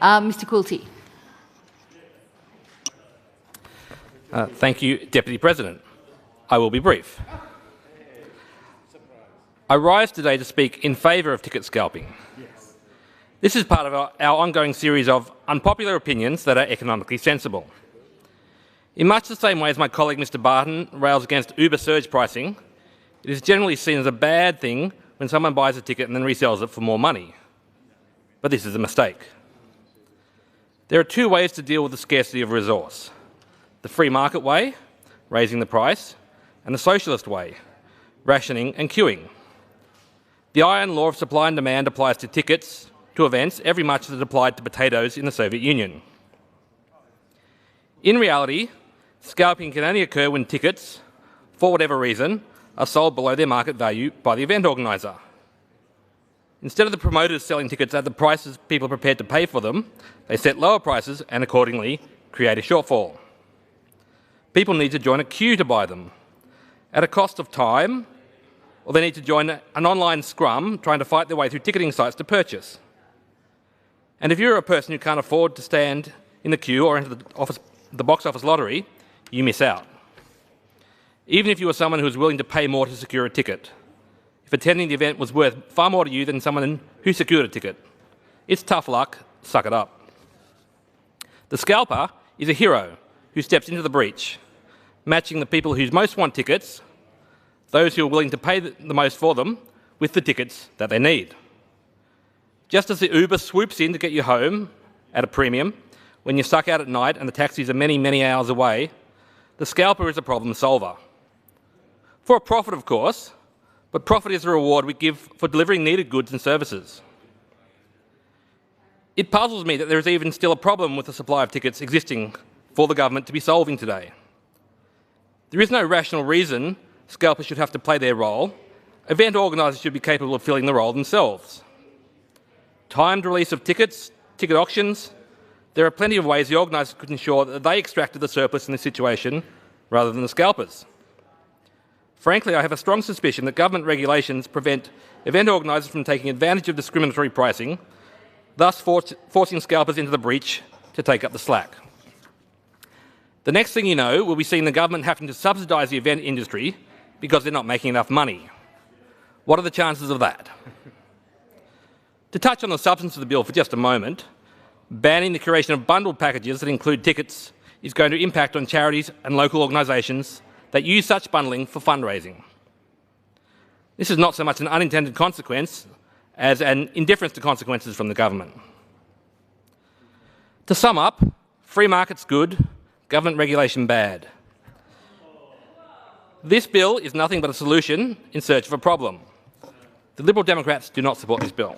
Mr Quilty. Thank you, Deputy President. I will be brief. I rise today to speak in favour of ticket scalping. This is part of our ongoing series of unpopular opinions that are economically sensible. In much the same way as my colleague Mr Barton rails against Uber surge pricing, it is generally seen as a bad thing when someone buys a ticket and then resells it for more money. But this is a mistake. There are two ways to deal with the scarcity of a resource: the free market way, raising the price, and the socialist way, rationing and queuing. The iron law of supply and demand applies to tickets, to events, every much as it applied to potatoes in the Soviet Union. In reality, scalping can only occur when tickets, for whatever reason, are sold below their market value by the event organiser. Instead of the promoters selling tickets at the prices people are prepared to pay for them, they set lower prices and accordingly create a shortfall. People need to join a queue to buy them, at a cost of time, or they need to join an online scrum trying to fight their way through ticketing sites to purchase. And if you're a person who can't afford to stand in the queue or enter the box office lottery, you miss out. Even if you were someone who was willing to pay more to secure a ticket, if attending the event was worth far more to you than someone who secured a ticket, it's tough luck, suck it up. The scalper is a hero who steps into the breach, matching the people who most want tickets, those who are willing to pay the most for them, with the tickets that they need. Just as the Uber swoops in to get you home at a premium when you're stuck out at night and the taxis are many, many hours away, the scalper is a problem solver. For a profit, of course, but profit is a reward we give for delivering needed goods and services. It puzzles me that there is even still a problem with the supply of tickets existing for the government to be solving today. There is no rational reason scalpers should have to play their role. Event organisers should be capable of filling the role themselves. Timed release of tickets, ticket auctions, there are plenty of ways the organisers could ensure that they extracted the surplus in this situation rather than the scalpers. Frankly, I have a strong suspicion that government regulations prevent event organisers from taking advantage of discriminatory pricing, thus forcing scalpers into the breach to take up the slack. The next thing you know, we'll be seeing the government having to subsidise the event industry because they're not making enough money. What are the chances of that? To touch on the substance of the bill for just a moment, banning the curation of bundled packages that include tickets is going to impact on charities and local organisations that use such bundling for fundraising. This is not so much an unintended consequence as an indifference to consequences from the government. To sum up, free market's good, government regulation bad. This bill is nothing but a solution in search of a problem. The Liberal Democrats do not support this bill.